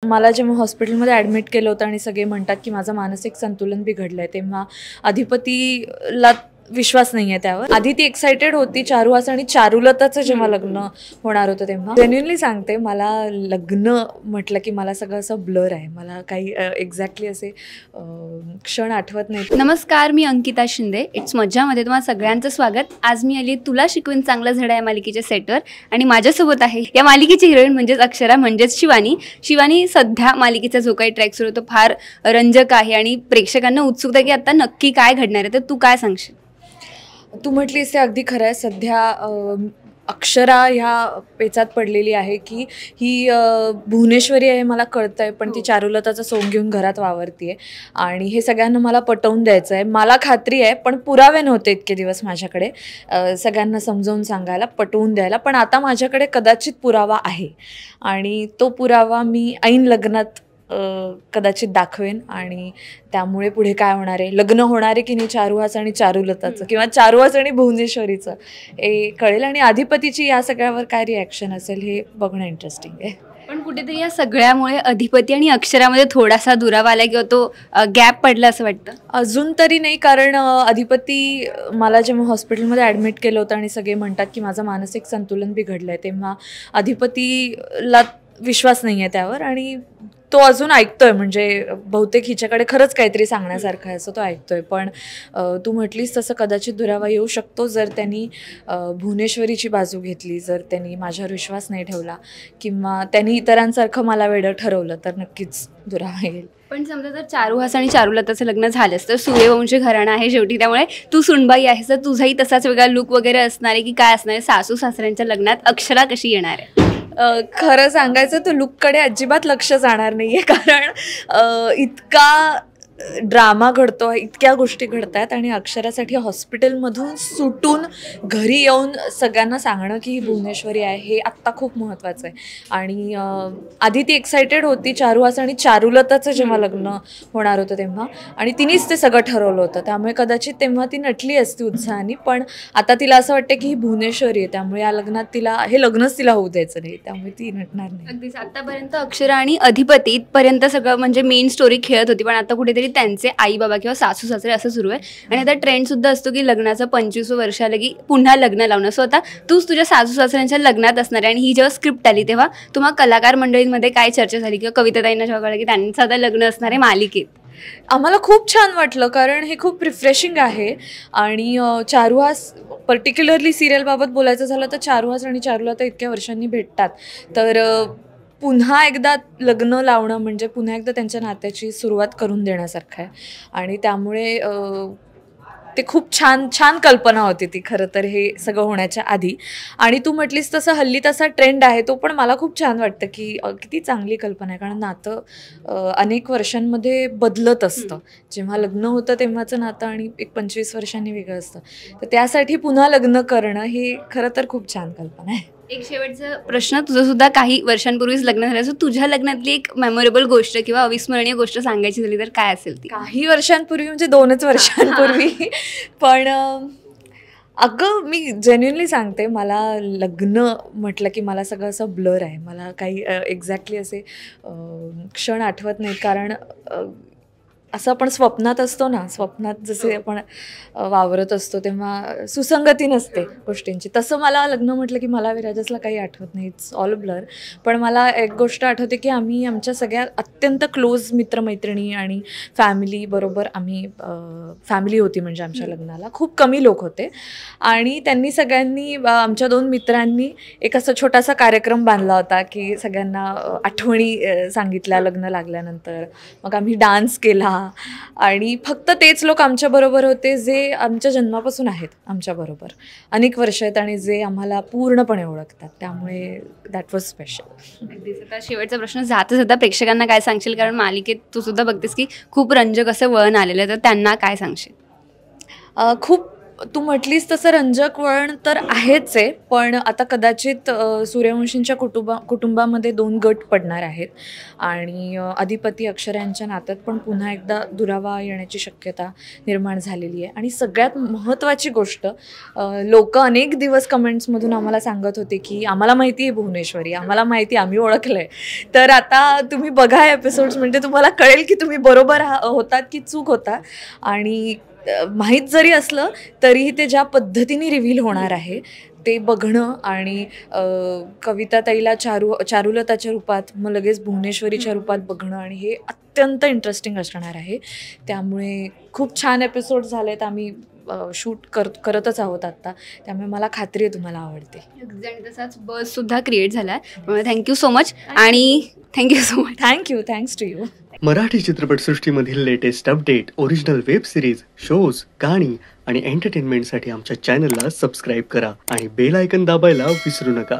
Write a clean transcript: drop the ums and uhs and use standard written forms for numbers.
मला जेव्हा हॉस्पिटलमध्ये ॲडमिट केलं होतं आणि सगळे म्हणतात की माझं मानसिक संतुलन बिघडलं आहे, तेव्हा अधिपतीला विश्वास नाही आहे त्यावर. आधी ती एक्सायटेड होती चारुहास आणि चारुलताचं जेव्हा लग्न होणार होतं तेव्हा. जेन्युइनली सांगते, मला लग्न म्हटलं की मला सगळं असं ब्लर आहे. मला काही एक्झॅक्टली असे क्षण आठवत नाही. नमस्कार, मी अंकिता शिंदे. इट्स मज्जामध्ये तुम्हाला सगळ्यांचं स्वागत. आज मी आली तुला शिकवीन चांगला धडा या मालिकेच्या सेटवर आणि माझ्यासोबत आहे या मालिकेची हिरोईन म्हणजेच अक्षरा म्हणजेच शिवानी. शिवानी, सध्या मालिकेचा जो काही ट्रॅक सुरू तो फार रंजक आहे आणि प्रेक्षकांना उत्सुकता की आता नक्की काय घडणार आहे, तर तू काय सांगशील? तू म्हटलीस ते अगदी खरं आहे. सध्या अक्षरा ह्या पेचात पडलेली आहे की ही भुवनेश्वरी आहे, मला कळतं आहे, पण ती चारुलताचं सोंग घेऊन घरात वावरते आहे आणि हे सगळ्यांना मला पटवून द्यायचं आहे. मला खात्री आहे, पण पुरावे नव्हते इतके दिवस माझ्याकडे सगळ्यांना समजावून सांगायला, पटवून द्यायला. पण आता माझ्याकडे कदाचित पुरावा आहे आणि तो पुरावा मी ऐन लग्नात कदाचित दाखवेन आणि त्यामुळे पुढे काय होणार आहे, लग्न होणार आहे की नाही चारुहास आणि चारुलताचं किंवा चारुहास आणि भुवनेश्वरीचं, हे कळेल. आणि अधिपतीची या सगळ्यावर काय रिॲक्शन असेल हे बघणं इंटरेस्टिंग आहे. पण कुठेतरी या सगळ्यामुळे अधिपती आणि अक्षरामध्ये थोडासा दुरावा आला किंवा तो गॅप पडला असं वाटतं? अजून तरी नाही, कारण अधिपती मला जेव्हा हॉस्पिटलमध्ये ॲडमिट केलं होतं आणि सगळे म्हणतात की माझं मानसिक संतुलन बिघडलं आहे, तेव्हा अधिपतीला विश्वास नाही आहे त्यावर आणि तो अजून ऐकतोय. म्हणजे बहुतेक हिच्याकडे खरंच काहीतरी सांगण्यासारखं आहे असं तो ऐकतोय. पण तू म्हटलीस तसं कदाचित दुरावा येऊ शकतो जर त्यांनी भुवनेश्वरीची बाजू घेतली, जर त्यांनी माझ्यावर विश्वास नाही ठेवला किंवा त्यांनी इतरांसारखं मला वेडं ठरवलं तर नक्कीच दुरावा येईल. पण समजा जर चारुहास आणि चारुलताचं लग्न झालंच तर सूर्यवंशी घराणं आहे शेवटी, त्यामुळे तू सुनबाई आहेस तर तुझाही तसाच वेगळा लुक वगैरे असणार आहे की काय असणार आहे? सासू सासऱ्यांच्या लग्नात अक्षरा कशी येणार आहे? खरं सांगायचं तर लुककडे अजिबात लक्ष जाणार नाही आहे, कारण इतका ड्रामा घडतो आहे, इतक्या गोष्टी घडत आहेत आणि अक्षरासाठी हॉस्पिटलमधून सुटून घरी येऊन सगळ्यांना सांगणं की ही भुवनेश्वरी आहे हे आत्ता खूप महत्त्वाचं आहे. आणि आधी ती एक्सायटेड होती चारुहास आणि चारुलताचं जेव्हा लग्न होणार होतं तेव्हा, आणि तिनेच ते सगळं ठरवलं होतं, त्यामुळे कदाचित तेव्हा ती नटली असती उत्साहाने. पण आता तिला असं वाटतं की ही भुवनेश्वरी आहे, त्यामुळे या लग्नात तिला हे लग्नच तिला होऊ द्यायचं नाही, त्यामुळे ती नटणार नाही. अगदीच. आतापर्यंत अक्षरा आणि अधिपती इथपर्यंत सगळं म्हणजे मेन स्टोरी खेळत होती, पण आता कुठेतरी त्यांचे आई बाबा किंवा सासू सासरे असं सुरू आहे. आणि आता ट्रेंड सुद्धा असतो की लग्नाचं 25 वर्ष आलं की पुन्हा लग्न लावणं. सो आता तूच तुझ्या सासू सासऱ्यांच्या लग्नात असणार आहे आणि ही जेव्हा स्क्रिप्ट आली तेव्हा तुम्हा कलाकार मंडळींमध्ये काय चर्चा झाली किंवा कविताताईंना जेव्हा कळलं की त्यांचं आता लग्न असणार आहे मालिकेत? आम्हाला खूप छान वाटलं, कारण हे खूप रिफ्रेशिंग आहे. आणि चारुहास पर्टिक्युलरली सिरियलबाबत बोलायचं झालं तर चारुहास आणि चारुलता इतक्या वर्षांनी भेटतात, तर पुन्हा एकदा लग्न लावणं म्हणजे पुन्हा एकदा त्यांच्या नात्याची सुरुवात करून देण्यासारखं आहे. आणि त्यामुळे ते खूप छान कल्पना होती ती खरं तर हे सगळं होण्याच्या आधी. आणि तू म्हटलीस तसं हल्ली तसा ट्रेंड आहे, तो पण मला खूप छान वाटतं की किती चांगली कल्पना आहे, कारण नातं अनेक वर्षांमध्ये बदलत असतं. जेव्हा लग्न होतं तेव्हाचं नातं आणि एक 25 वर्षांनी वेगळं असतं, तर त्यासाठी पुन्हा लग्न करणं हे खरं तर खूप छान कल्पना आहे. एक शेवटचा प्रश्न, तुझं सुद्धा काही वर्षांपूर्वीच लग्न झालं, सो तुझ्या लग्नातली एक मेमोरेबल गोष्ट किंवा अविस्मरणीय गोष्ट सांगायची झाली तर काय असेल ती? काही वर्षांपूर्वी म्हणजे 2च वर्षांपूर्वी. पण अगं मी जेन्युइनली सांगते, मला लग्न म्हटलं की मला सगळं असं ब्लर आहे. मला काही एक्झॅक्टली असे क्षण आठवत नाहीत, कारण असं आपण स्वप्नात असतो ना, स्वप्नात जसे आपण वावरत असतो तेव्हा सुसंगती नसते गोष्टींची, तसं मला लग्न म्हटलं की मला विराजसला काही आठवत नाही. It's all blur. पण मला एक गोष्ट आठवते की आम्ही आमच्या सगळ्या अत्यंत क्लोज मित्रमैत्रिणी आणि फॅमिलीबरोबर आम्ही फॅमिली होती म्हणजे आमच्या लग्नाला खूप कमी लोक होते आणि त्यांनी सगळ्यांनी आमच्या 2 मित्रांनी एक असा छोटासा कार्यक्रम बांधला होता की सगळ्यांना आठवणी सांगितल्या लग्न लागल्यानंतर. मग आम्ही डान्स केला आणि फक्त तेच लोक आमच्याबरोबर होते जे आमच्या जन्मापासून आहेत आमच्याबरोबर, अनेक वर्ष आहेत आणि जे आम्हाला पूर्णपणे ओळखतात, त्यामुळे दॅट वॉज स्पेशल. आता शेवटचा प्रश्न, जाता जाता प्रेक्षकांना काय सांगशील? कारण मालिकेत तू सुद्धा बघतेस की खूप रंजक असं वळण आलेलं आहे, तर त्यांना काय सांगशील? खूप तू म्हटलीस तसं रंजक वळण तर आहेच आहे, पण आता कदाचित सूर्यवंशींच्या कुटुंबामध्ये 2 गट पडणार आहेत आणि अधिपती अक्षरा यांच्या नात्यात पण पुन्हा एकदा दुरावा येण्याची शक्यता निर्माण झालेली आहे. आणि सगळ्यात महत्त्वाची गोष्ट, लोक अनेक दिवस कमेंट्समधून आम्हाला सांगत होते की आम्हाला माहिती आहे भुवनेश्वरी, आम्हाला माहिती आहे, आम्ही ओळखलं आहे. तर आता तुम्ही बघा एपिसोड्स, म्हणजे तुम्हाला कळेल की तुम्ही बरोबर होतात की चूक होता. आणि माहीत जरी असलं तरीही ते ज्या पद्धतीने रिव्हील होणार आहे ते बघणं आणि कविता ताईला चारुलताच्या रूपात, मग लगेच भुवनेश्वरीच्या रूपात बघणं, आणि हे अत्यंत इंटरेस्टिंग असणार आहे. त्यामुळे खूप छान एपिसोड झालेत. आम्ही शूट करतच आहोत आत्ता, त्यामुळे मला खात्री आहे तुम्हाला आवडते. तसाच बस सुद्धा क्रिएट झाला आहे, त्यामुळे थँक्यू सो मच. आणि thank you so much. Thanks to you. Marathi चित्रपटसृष्टीमधील latest update, original web series, shows, गाणी आणि एंटरटेनमेंटसाठी आमच्या चॅनलला सबस्क्राईब करा आणि बेल आयकन दाबायला विसरू नका.